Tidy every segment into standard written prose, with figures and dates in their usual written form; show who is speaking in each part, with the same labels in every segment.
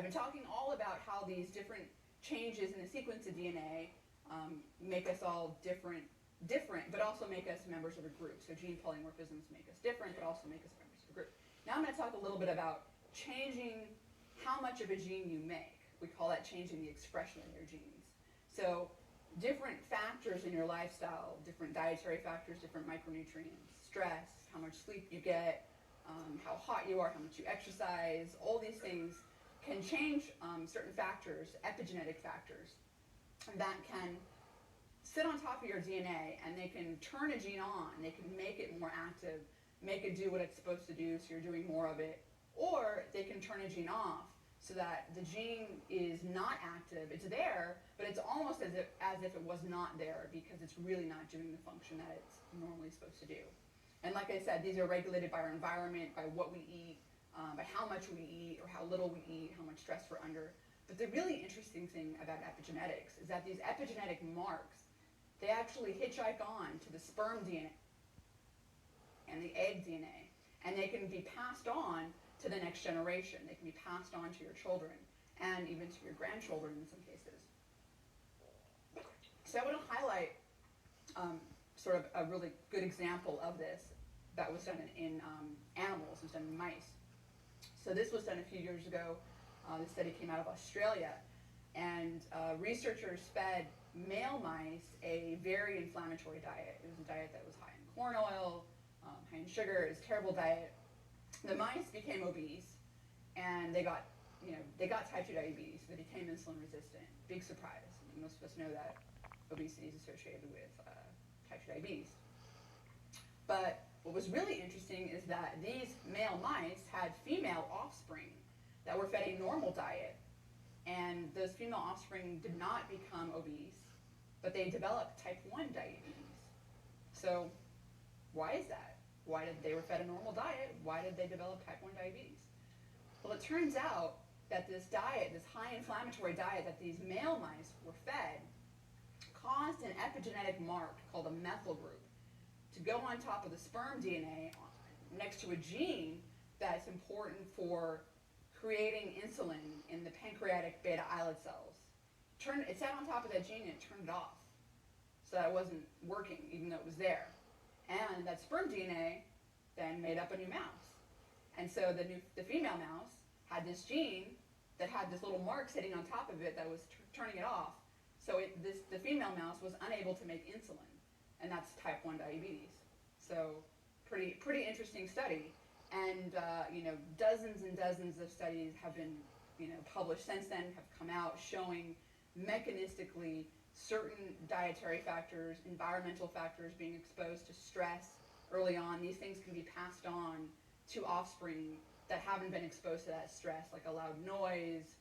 Speaker 1: I've been talking all about how these different changes in the sequence of DNA make us all different, but also make us members of a group. So gene polymorphisms make us different, but also make us members of a group. Now I'm going to talk a little bit about changing how much of a gene you make. We call that changing the expression of your genes. So different factors in your lifestyle, different dietary factors, different micronutrients, stress, how much sleep you get, how hot you are, how much you exercise, all these things can change certain factors, epigenetic factors, that can sit on top of your DNA, and they can turn a gene on, they can make it more active, make it do what it's supposed to do so you're doing more of it, or they can turn a gene off so that the gene is not active. It's there, but it's almost as if it was not there because it's really not doing the function that it's normally supposed to do. And like I said, these are regulated by our environment, by what we eat, by how much we eat or how little we eat, how much stress we're under. But the really interesting thing about epigenetics is that these epigenetic marks, they actually hitchhike on to the sperm DNA and the egg DNA, and they can be passed on to the next generation. They can be passed on to your children and even to your grandchildren in some cases. So I want to highlight sort of a really good example of this that was done in animals. It was done in mice. So this was done a few years ago. This study came out of Australia, and researchers fed male mice a very inflammatory diet. It was a diet that was high in corn oil, high in sugar. It was a terrible diet. The mice became obese, and they got type 2 diabetes. They became insulin resistant. Big surprise. I mean, most of us know that obesity is associated with type 2 diabetes. But what was really interesting is that these male mice had female offspring that were fed a normal diet, and those female offspring did not become obese, but they developed type 1 diabetes. So why is that? Why did they were fed a normal diet? Why did they develop type 1 diabetes? Well, it turns out that this diet, this high inflammatory diet that these male mice were fed, caused an epigenetic mark called a methyl group to go on top of the sperm DNA next to a gene that's important for creating insulin in the pancreatic beta islet cells. It sat on top of that gene and it turned it off, so that it wasn't working even though it was there. And that sperm DNA then made up a new mouse. And so the female mouse had this gene that had this little mark sitting on top of it that was turning it off. So the female mouse was unable to make insulin, and that's type 1 diabetes. So pretty interesting study. And dozens and dozens of studies have been published since then, have come out showing mechanistically certain dietary factors, environmental factors, being exposed to stress early on. These things can be passed on to offspring that haven't been exposed to that stress, like a loud noise,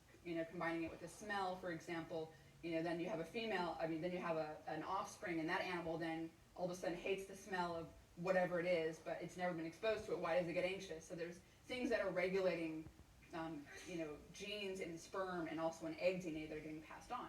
Speaker 1: combining it with a smell, for example. Then you have then you have an offspring, and that animal then all of a sudden hates the smell of whatever it is, but it's never been exposed to it. Why does it get anxious? So there's things that are regulating, genes in sperm and also in egg DNA that are getting passed on.